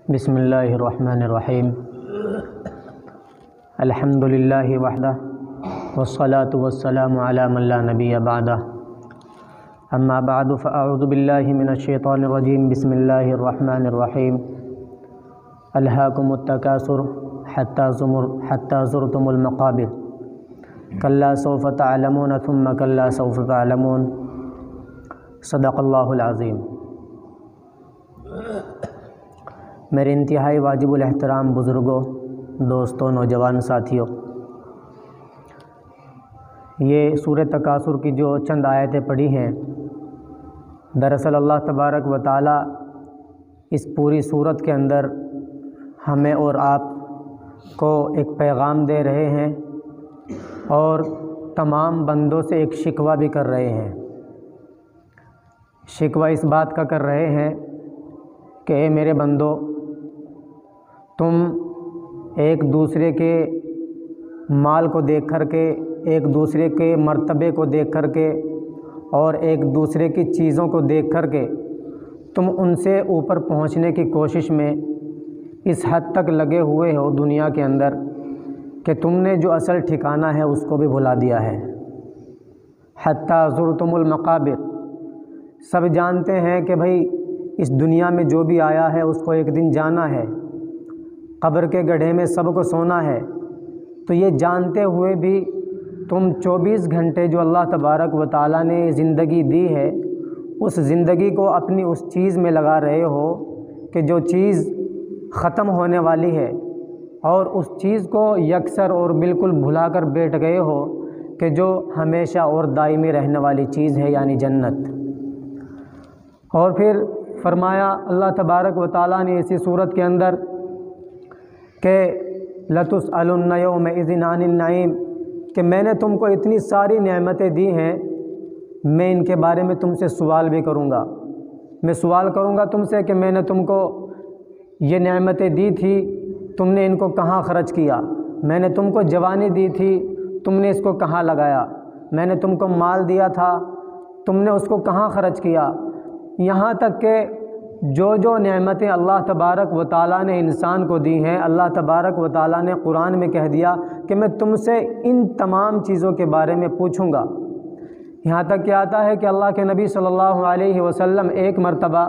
بسم اللہ الرحمن الرحیم الحمد للہ وحدہ والصلاة والسلام علی من لا نبی بعدہ اما بعد فاعوذ باللہ من الشیطان الرجیم بسم اللہ الرحمن الرحیم الہاکم التکاثر حتی زرتم المقابر کلا سوف تعلمون ثم کلا سوف تعلمون صدق اللہ العظیم۔ میرے انتہائی واجب الاحترام بزرگوں، دوستوں، نوجوان ساتھیوں، یہ سورہ تکاثر کی جو چند آیتیں پڑھی ہیں، دراصل اللہ تبارک و تعالی اس پوری سورت کے اندر ہمیں اور آپ کو ایک پیغام دے رہے ہیں اور تمام بندوں سے ایک شکوہ بھی کر رہے ہیں۔ شکوہ اس بات کا کر رہے ہیں کہ اے میرے بندو، تم ایک دوسرے کے مال کو دیکھ کر کے، ایک دوسرے کے مرتبے کو دیکھ کر کے اور ایک دوسرے کی چیزوں کو دیکھ کر کے تم ان سے اوپر پہنچنے کی کوشش میں اس حد تک لگے ہوئے ہو دنیا کے اندر کہ تم نے جو اصل ٹھکانہ ہے اس کو بھی بھلا دیا ہے۔ حتی زرتم المقابر، سب جانتے ہیں کہ بھئی اس دنیا میں جو بھی آیا ہے اس کو ایک دن جانا ہے، قبر کے گڑھے میں سب کو سونا ہے۔ تو یہ جانتے ہوئے بھی تم 24 گھنٹے جو اللہ تبارک و تعالیٰ نے زندگی دی ہے، اس زندگی کو اپنی اس چیز میں لگا رہے ہو کہ جو چیز ختم ہونے والی ہے، اور اس چیز کو یکسر اور بالکل بھلا کر بیٹھ گئے ہو کہ جو ہمیشہ اور دائمی رہنے والی چیز ہے، یعنی جنت۔ اور پھر فرمایا اللہ تبارک و تعالیٰ نے اسی صورت کے اندر کہ لَتُسْأَلُنَّ يَوْمَئِذٍ عَنِ النَّعِيمِ، کہ میں نے تم کو اتنی ساری نعمتیں دی ہیں، میں ان کے بارے میں تم سے سوال بھی کروں گا۔ میں سوال کروں گا تم سے کہ میں نے تم کو یہ نعمتیں دی تھی، تم نے ان کو کہاں خرچ کیا؟ میں نے تم کو جوانی دی تھی، تم نے اس کو کہاں لگایا؟ میں نے تم کو مال دیا تھا، تم نے اس کو کہاں خرچ کیا؟ یہاں تک کہ جو نعمتیں اللہ تبارک و تعالیٰ نے انسان کو دی ہیں، اللہ تبارک و تعالیٰ نے قرآن میں کہہ دیا کہ میں تم سے ان تمام چیزوں کے بارے میں پوچھوں گا۔ یہاں تک کہ آتا ہے کہ اللہ کے نبی صلی اللہ علیہ وسلم ایک مرتبہ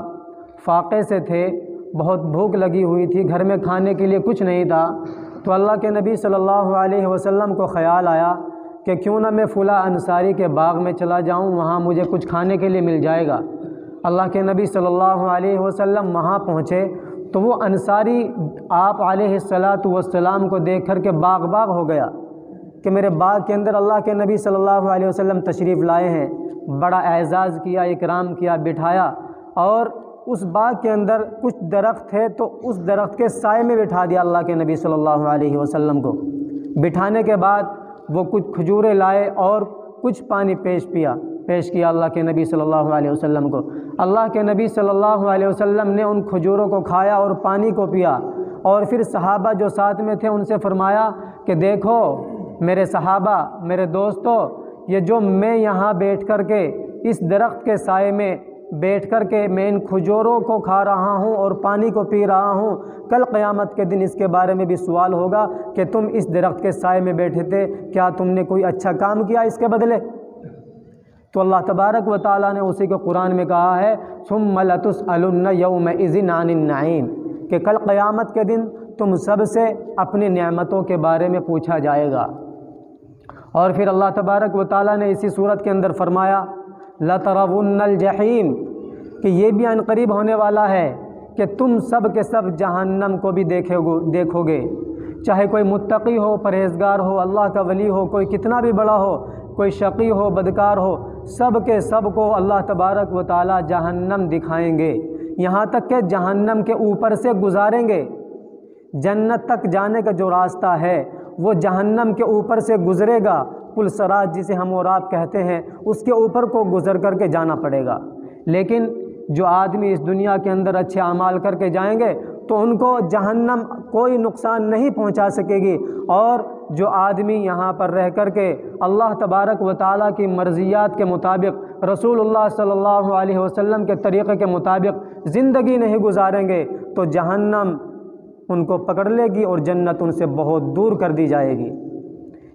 فاقے سے تھے، بہت بھوک لگی ہوئی تھی، گھر میں کھانے کے لیے کچھ نہیں تھا، تو اللہ کے نبی صلی اللہ علیہ وسلم کو خیال آیا کہ کیوں نہ میں فلاں انصاری کے باغ میں چلا جاؤں، وہاں مجھے کچھ کھانے کے لیے مل جائے گا۔ اللہ کے نبی صلی اللہ علیہ وسلم وہاں پہنچے تو وہ انصاری آپ علیہ السلام کو دیکھ کر کے باغ ہو گیا کہ میرے باغ کے اندر اللہ کے نبی صلی اللہ علیہ وسلم تشریف لائے ہیں۔ بڑا اعزاز کیا، اکرام کیا، بٹھایا، اور اس باغ کے اندر کچھ درخت تھے تو اس درخت کے سائے میں بٹھا دیا اللہ کے نبی صلی اللہ علیہ وسلم کو۔ بٹھانے کے بعد وہ کچھ کھجوریں لائے اور کچھ پانی پیش کیا اللہ کے نبی صلی اللہ علیہ وسلم کو۔ اللہ کے نبی صلی اللہ علیہ وسلم نے ان کھجوروں کو کھایا اور پانی کو پیا، اور پھر صحابہ جو ساتھ میں تھے ان سے فرمایا کہ دیکھو میرے صحابہ، میرے دوستو، یہ جو میں یہاں بیٹھ کر کے اس درخت کے سائے میں بیٹھ کر کے میں ان کھجوروں کو کھا رہا ہوں اور پانی کو پی رہا ہوں، کل قیامت کے دن اس کے بارے میں بھی سوال ہوگا کہ تم اس درخت کے سائے میں بیٹھے تھے، کیا تم نے کوئی اچھا کام کیا اس کے بدلے؟ تو اللہ تبارک و تعالیٰ نے اسی کو قرآن میں کہا ہے ثُمَّ لَتُسْأَلُنَّ يَوْمَئِذٍ عَنِ النَّعِيمِ، کہ کل قیامت کے دن تم سب سے اپنی نعمتوں کے بارے میں پوچھا جائے گا۔ اور پھر اللہ تبارک و تعالیٰ نے اسی صورت کے اندر فرمایا لَتَرَوُنَّ الْجَحِيمِ، کہ یہ بھی عن قریب ہونے والا ہے کہ تم سب کے سب جہنم کو بھی دیکھو گے، چاہے کوئی متقی ہو، پرہیزگار ہو، اللہ کا ولی ہو، کوئی کتنا بھی بڑا ہو، کوئی شقی ہو، بدکار ہو، سب کے سب کو اللہ تبارک و تعالیٰ جہنم دکھائیں گے، یہاں تک کہ جہنم کے اوپر سے گزاریں گے۔ جنت تک جانے کا جو راستہ ہے وہ جہنم کے اوپر سے گزرے گا، پل صراط جسے ہم اور آپ کہتے ہیں، اس کے اوپر کو گزر کر کے جانا پڑے گا۔ لیکن جو آدمی اس دنیا کے اندر اچھے اعمال کر کے جائیں گے تو ان کو جہنم کوئی نقصان نہیں پہنچا سکے گی، اور جو آدمی یہاں پر رہ کر کے اللہ تبارک و تعالیٰ کی مرضیات کے مطابق، رسول اللہ صلی اللہ علیہ وسلم کے طریقے کے مطابق زندگی نہیں گزاریں گے تو جہنم ان کو پکڑ لے گی اور جنت ان سے بہت دور کر دی جائے گی۔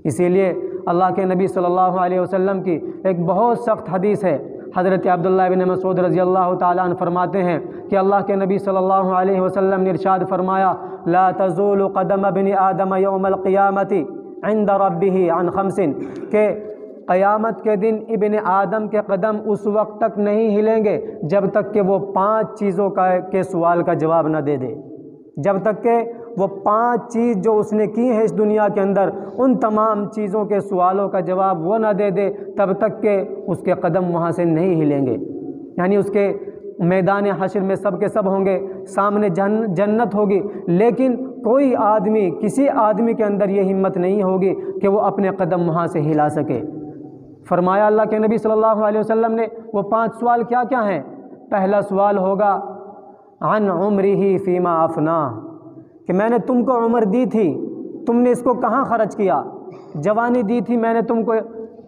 اسی لیے اللہ کے نبی صلی اللہ علیہ وسلم کی ایک بہت سخت حدیث ہے۔ حضرت عبداللہ بن مسعود رضی اللہ تعالیٰ عنہ فرماتے ہیں کہ اللہ کے نبی صلی اللہ علیہ وسلم نے ارشاد فرمایا، لا تزول قدم ابن آدم یوم القیامت عند ربہ عن خمس، کہ قیامت کے دن ابن آدم کے قدم اس وقت تک نہیں ہلیں گے جب تک کہ وہ 5 چیزوں کے سوال کا جواب نہ دے دے، جب تک کہ وہ 5 چیز جو اس نے کی ہے اس دنیا کے اندر، ان تمام چیزوں کے سوالوں کا جواب وہ نہ دے دے، تب تک کہ اس کے قدم وہاں سے نہیں ہلیں گے۔ یعنی اس کے میدان حشر میں سب کے سب ہوں گے، سامنے جنت ہوگی، لیکن کوئی آدمی، کسی آدمی کے اندر یہ ہمت نہیں ہوگی کہ وہ اپنے قدم وہاں سے ہلا سکے۔ فرمایا اللہ کے نبی صلی اللہ علیہ وسلم نے وہ 5 سوال کیا کیا ہیں؟ پہلا سوال ہوگا عن عمرہ فیما افناہ، کہ میں نے تم کو عمر دی تھی، تم نے اس کو کہاں خرچ کیا؟ جوانی دی تھی میں نے تم کو،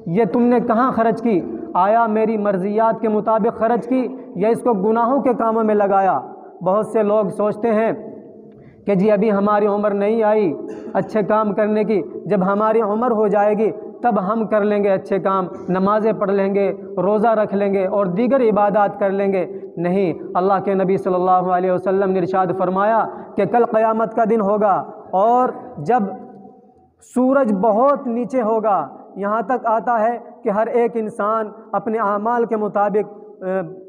یہ تم نے کہاں خرچ کی؟ آیا میری مرضیات کے مطابق خرچ کی یا اس کو گناہوں کے کاموں میں لگایا؟ بہت سے لوگ سوچتے ہیں کہ جی ابھی ہماری عمر نہیں آئی اچھے کام کرنے کی، جب ہماری عمر ہو جائے گی تب ہم کر لیں گے اچھے کام، نمازیں پڑھ لیں گے، روزہ رکھ لیں گے اور دیگر عبادات کر لیں گے۔ نہیں، اللہ کے نبی صلی اللہ علیہ وسلم نے ارشاد فرمایا کہ کل قیامت کا دن ہوگا اور جب سورج بہت نیچے ہوگا، یہاں تک آتا ہے کہ ہر ایک انسان اپنے اعمال کے مطابق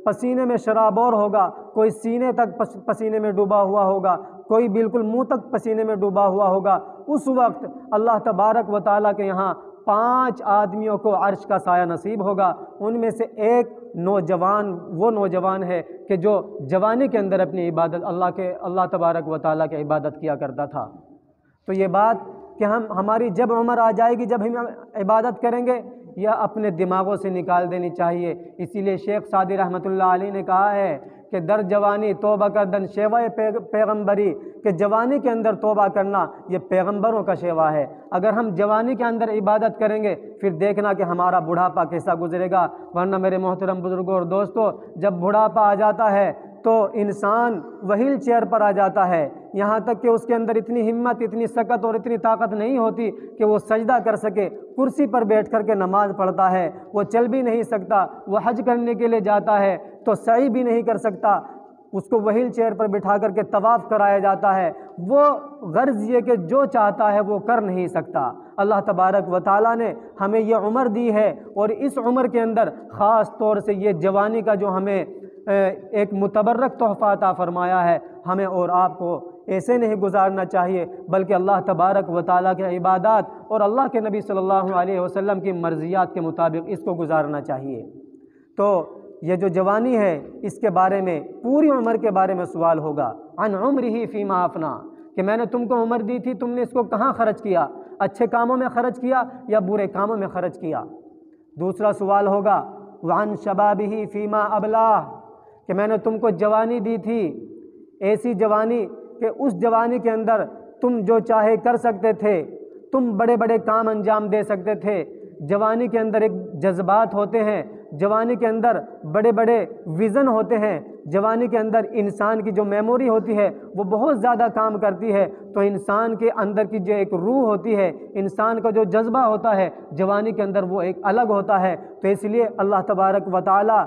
پسینے میں شرابور ہوگا، کوئی سینے تک پسینے میں ڈوبا ہوا ہوگا، کوئی بالکل منہ تک پسینے میں ڈوبا ہوا ہوگا۔ اس وقت اللہ تبارک و تعالیٰ کے یہاں 5 آدمیوں کو عرش کا سایہ نصیب ہوگا۔ ان میں سے ایک نوجوان، وہ نوجوان ہے کہ جو جوانی کے اندر اپنی عبادت اللہ تبارک و تعالیٰ کی عبادت کیا کرتا تھا۔ تو یہ بات کہ ہماری جب عمر آ جائے گی جب ہم عبادت کریں گے، یہ اپنے دماغوں سے نکال دینی چاہیے۔ اسی لیے شیخ سعدی رحمۃ اللہ علیہ نے کہا ہے کہ در جوانی توبہ کردن شیوہ پیغمبری، کہ جوانی کے اندر توبہ کرنا یہ پیغمبروں کا شیوا ہے۔ اگر ہم جوانی کے اندر عبادت کریں گے پھر دیکھنا کہ ہمارا بڑھاپا کیسا گزرے گا۔ ورنہ میرے محترم بزرگوں اور دوستوں، جب بڑھاپا آ جاتا ہے تو انسان وہیل چیئر پر آ جاتا ہے، یہاں تک کہ اس کے اندر اتنی ہمت، اتنی سکت اور اتنی طاقت نہیں ہوتی کہ وہ سجدہ کر سکے۔ کرسی پر بیٹھ کر کے نماز پڑھتا ہے، وہ چل بھی نہیں سکتا۔ وہ حج کرنے کے لیے جاتا ہے تو سعی بھی نہیں کر سکتا، اس کو وہیل چیئر پر بٹھا کر کے طواف کرایا جاتا ہے۔ وہ غرض یہ کہ جو چاہتا ہے وہ کر نہیں سکتا۔ اللہ تبارک و تعالیٰ نے ہمیں یہ عمر دی ہے اور اس عمر کے اندر خاص طور سے یہ جوانی کا جو ہمیں ایک متبرک تحفہ عطا فرمایا ہے، ہمیں اور آپ کو ایسے نہیں گزارنا چاہیے، بلکہ اللہ تبارک و تعالیٰ کے عبادات اور اللہ کے نبی صلی اللہ علیہ وسلم کی مرضیات کے مطابق اس کو گزارنا چاہیے۔ تو یہ جو جوانی ہے اس کے بارے میں، پوری عمر کے بارے میں سوال ہوگا، عن عمرہ فیما افنا، کہ میں نے تم کو عمر دی تھی، تم نے اس کو کہاں خرچ کیا؟ اچھے کاموں میں خرچ کیا یا برے کاموں میں خرچ کیا؟ دوسرا سوال ہوگا وعن شبابہ فیما ابلاہ، کہ میں نے تم کو جوانی دی تھی، ایسی جوانی کہ اس جوانی کے اندر تم جو چاہے کر سکتے تھے، تم بڑے بڑے کام انجام دے سکتے تھے۔ جوانی کے اندر ایک جذبات ہوتے ہیں، جوانی کے اندر بڑے بڑے ویژن ہوتے ہیں، جوانی کے اندر انسان کی جو میموری ہوتی ہے وہ بہت زیادہ کام کرتی ہے۔ تو انسان کے اندر کی جو ایک روح ہوتی ہے، انسان کا جو جذبہ ہوتا ہے جوانی کے اندر وہ ایک الگ ہوتا ہے۔ تو اس لیے اللہ تبارک و تعالی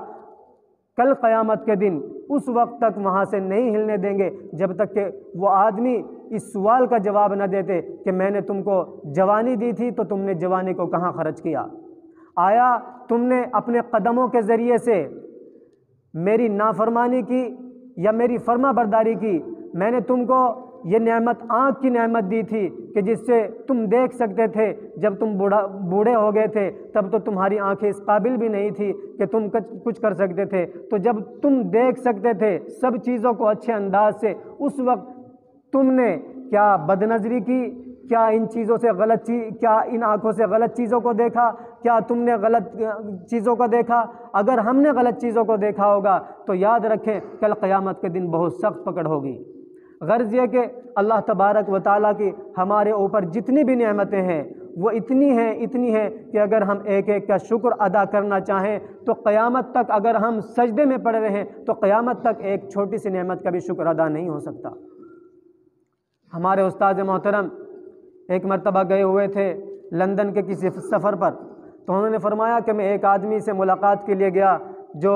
کل قیامت کے دن اس وقت تک وہاں سے نہیں ہلنے دیں گے جب تک کہ وہ آدمی اس سوال کا جواب نہ دیتے کہ میں نے تم کو جوانی دی تھی تو تم نے جوانی کو کہاں خرچ کیا؟ آیا تم نے اپنے قدموں کے ذریعے سے میری نافرمانی کی یا میری فرما برداری کی؟ میں نے تم کو یہ نعمت، آنکھ کی نعمت دی تھی کہ جس سے تم دیکھ سکتے تھے۔ جب تم بوڑھے ہو گئے تھے تب تو تمہاری آنکھیں اس قابل بھی نہیں تھی کہ تم کچھ کر سکتے تھے۔ تو جب تم دیکھ سکتے تھے سب چیزوں کو اچھے انداز سے، اس وقت تم نے کیا بد نظری کی؟ کیا ان چیزوں سے کیا ان آنکھوں سے غلط چیزوں کو دیکھا؟ کیا تم نے غلط چیزوں کو دیکھا؟ اگر ہم نے غلط چیزوں کو دیکھا ہوگا تو یاد رکھیں کل قیامت کے دن بہت سخت پکڑ ہوگی۔ غرض یہ کہ اللہ تبارک و تعالیٰ کی ہمارے اوپر جتنی بھی نعمتیں ہیں وہ اتنی ہیں کہ اگر ہم ایک ایک کا شکر ادا کرنا چاہیں تو قیامت تک، اگر ہم سجدے میں پڑے رہیں تو قیامت تک ایک چھوٹی سی نعمت کا بھی شکر ادا نہیں ہو سکتا۔ ہمارے استاد محترم ایک مرتبہ گئے ہوئے تھے لندن کے کسی سفر پر، تو انہوں نے فرمایا کہ میں ایک آدمی سے ملاقات کے لیے گیا جو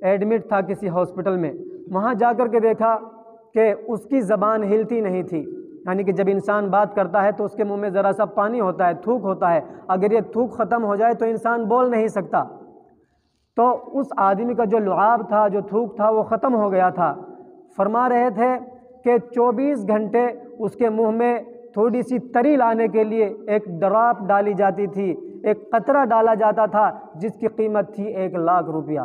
ایڈمٹ تھا کسی ہاسپٹل میں۔ وہاں جا کر کے دیکھا کہ اس کی زبان ہلتی نہیں تھی، یعنی کہ جب انسان بات کرتا ہے تو اس کے منہ میں ذرا سا پانی ہوتا ہے، تھوک ہوتا ہے، اگر یہ تھوک ختم ہو جائے تو انسان بول نہیں سکتا۔ تو اس آدمی کا جو لعاب تھا، جو تھوک تھا، وہ ختم ہو گیا تھا۔ فرما رہے تھے کہ 24 گھنٹے اس کے منہ میں تھوڑی سی تری لانے کے لیے ایک ڈراپ ڈالی جاتی تھی، ایک قطرہ ڈالا جاتا تھا جس کی قیمت تھی 1,00,000 روپیہ۔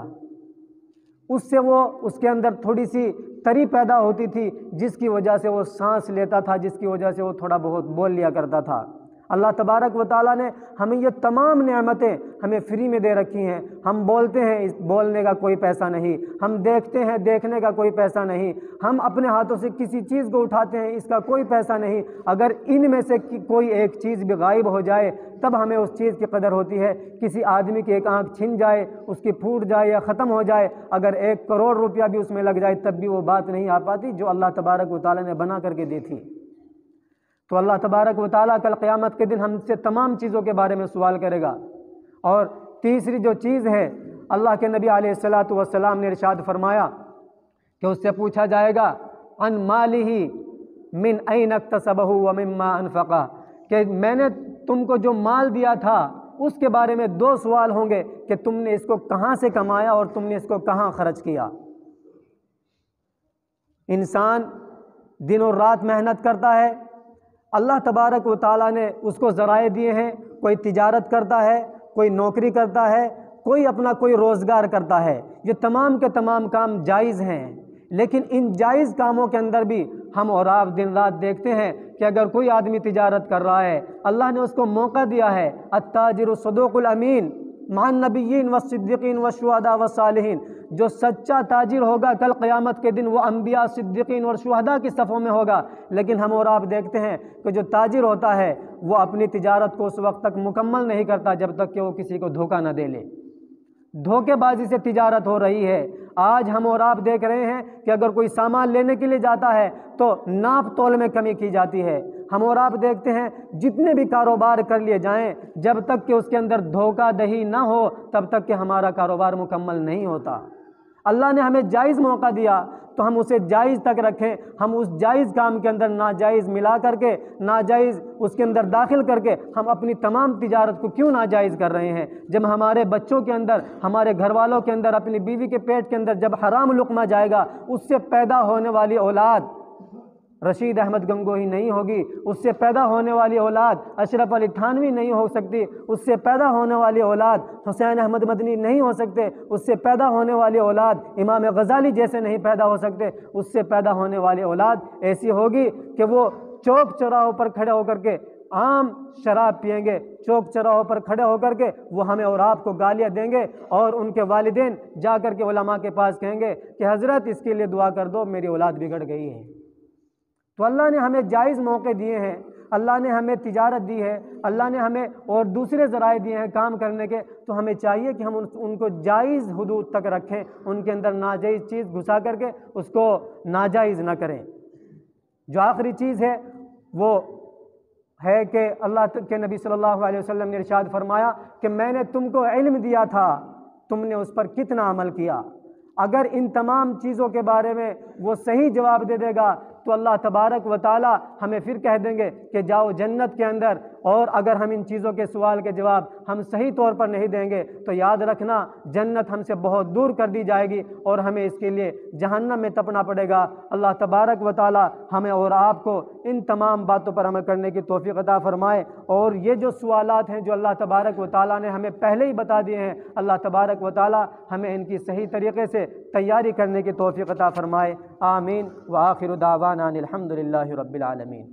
اس سے وہ اس کے اندر تھوڑی سی تری پیدا ہوتی تھی جس کی وجہ سے وہ سانس لیتا تھا، جس کی وجہ سے وہ تھوڑا بہت بول لیا کرتا تھا۔ اللہ تبارک و تعالیٰ نے ہمیں یہ تمام نعمتیں ہمیں فری میں دے رکھی ہیں۔ ہم بولتے ہیں، اس بولنے کا کوئی پیسہ نہیں، ہم دیکھتے ہیں، دیکھنے کا کوئی پیسہ نہیں، ہم اپنے ہاتھوں سے کسی چیز کو اٹھاتے ہیں، اس کا کوئی پیسہ نہیں۔ اگر ان میں سے کوئی ایک چیز بھی غائب ہو جائے تب ہمیں اس چیز کی قدر ہوتی ہے۔ کسی آدمی کی ایک آنکھ چھن جائے، اس کی پھوٹ جائے یا ختم ہو جائے، اگر 1 کروڑ روپیہ بھی اس میں لگ جائے تب بھی وہ بات نہیں آ پاتی جو اللہ تبارک و تعالیٰ نے بنا کر کے دی تھی۔ تو اللہ تبارک و تعالیٰ کل قیامت کے دن ہم سے تمام چیزوں کے بارے میں سوال کرے گا۔ اور تیسری جو چیز ہے، اللہ کے نبی علیہ الصلاۃ والسلام نے ارشاد فرمایا کہ اس سے پوچھا جائے گا عن مالہ من این اکتسبہ ومما انفقہ، کہ میں نے تم کو جو مال دیا تھا اس کے بارے میں 2 سوال ہوں گے کہ تم نے اس کو کہاں سے کمایا اور تم نے اس کو کہاں خرچ کیا۔ انسان دن اور رات محنت کرتا ہے، اللہ تبارک و تعالیٰ نے اس کو ذرائع دیے ہیں، کوئی تجارت کرتا ہے، کوئی نوکری کرتا ہے، کوئی اپنا کوئی روزگار کرتا ہے، یہ تمام کے تمام کام جائز ہیں، لیکن ان جائز کاموں کے اندر بھی ہم اور آپ دن رات دیکھتے ہیں کہ اگر کوئی آدمی تجارت کر رہا ہے، اللہ نے اس کو موقع دیا ہے، التاجر الصدوق الامین مع النبیین والصدیقین والشہداء والصالحین، جو سچا تاجر ہوگا کل قیامت کے دن وہ انبیاء، صدیقین اور شہداء کی صفوں میں ہوگا۔ لیکن ہم اور آپ دیکھتے ہیں کہ جو تاجر ہوتا ہے وہ اپنی تجارت کو اس وقت تک مکمل نہیں کرتا جب تک کہ وہ کسی کو دھوکہ نہ دے لے۔ دھوکے بازی سے تجارت ہو رہی ہے۔ آج ہم اور آپ دیکھ رہے ہیں کہ اگر کوئی سامان لینے کے لیے جاتا ہے تو ناپ تول میں کمی کی جاتی ہے۔ ہم اور آپ دیکھتے ہیں جتنے بھی کاروبار کر لیے جائیں، جب تک کہ اس کے اندر دھوکہ دہی نہ ہو تب تک کہ ہمارا کاروبار مکمل نہیں ہوتا۔ اللہ نے ہمیں جائز موقع دیا تو ہم اسے جائز تک رکھیں، ہم اس جائز کام کے اندر ناجائز ملا کر کے، ناجائز اس کے اندر داخل کر کے ہم اپنی تمام تجارت کو کیوں ناجائز کر رہے ہیں؟ جب ہمارے بچوں کے اندر، ہمارے گھر والوں کے اندر، اپنی بیوی کے پیٹ کے اندر جب حرام لقمہ جائے گا، اس سے پیدا ہونے والی اولاد رشید احمد گنگوہی نہیں ہوگی، اس سے پیدا ہونے والی اولاد اشرف علی تھانوی نہیں ہو سکتی، اس سے پیدا ہونے والی اولاد حسین احمد مدنی نہیں ہو سکتے، اس سے پیدا ہونے والی اولاد امام غزالی جیسے نہیں پیدا ہو سکتے، اس سے پیدا ہونے والی اولاد ایسی ہوگی کہ وہ چوک چوراہوں پر کھڑے ہو کر کے عام شراب پئیں گے، چوک چوراہوں پر کھڑے ہو کر کے وہ ہمیں اور آپ کو گالیاں دیں گے، اور ان کے والدین جا کر کے علماء کے پاس کہیں گے کہ حضرت اس کے لیے دعا کر دو، میری اولاد بگڑ گئی ہے۔ تو اللہ نے ہمیں جائز موقع دیے ہیں، اللہ نے ہمیں تجارت دی ہے، اللہ نے ہمیں اور دوسرے ذرائع دیے ہیں کام کرنے کے، تو ہمیں چاہیے کہ ہم ان کو جائز حدود تک رکھیں، ان کے اندر ناجائز چیز گھسا کر کے اس کو ناجائز نہ کریں۔ جو آخری چیز ہے وہ ہے کہ اللہ کے نبی صلی اللہ علیہ وسلم نے ارشاد فرمایا کہ میں نے تم کو علم دیا تھا، تم نے اس پر کتنا عمل کیا۔ اگر ان تمام چیزوں کے بارے میں وہ صحیح جواب دے دے گا تو اللہ تبارک و تعالی ہمیں پھر کہہ دیں گے کہ جاؤ جنت کے اندر، اور اگر ہم ان چیزوں کے سوال کے جواب ہم صحیح طور پر نہیں دیں گے تو یاد رکھنا جنت ہم سے بہت دور کر دی جائے گی اور ہمیں اس کے لیے جہنم میں تپنا پڑے گا۔ اللہ تبارک و تعالی ہمیں اور آپ کو ان تمام باتوں پر عمل کرنے کی توفیق عطا فرمائے، اور یہ جو سوالات ہیں جو اللہ تبارک و تعالی نے ہمیں پہلے ہی بتا دیے ہیں، اللہ تبارک و تعالی ہمیں ان کی صحیح طریقے سے تیاری کرنے کی توفیق عطا فرمائے۔ آمین۔ وآخر دعوانا الحمد للہ رب العالمین۔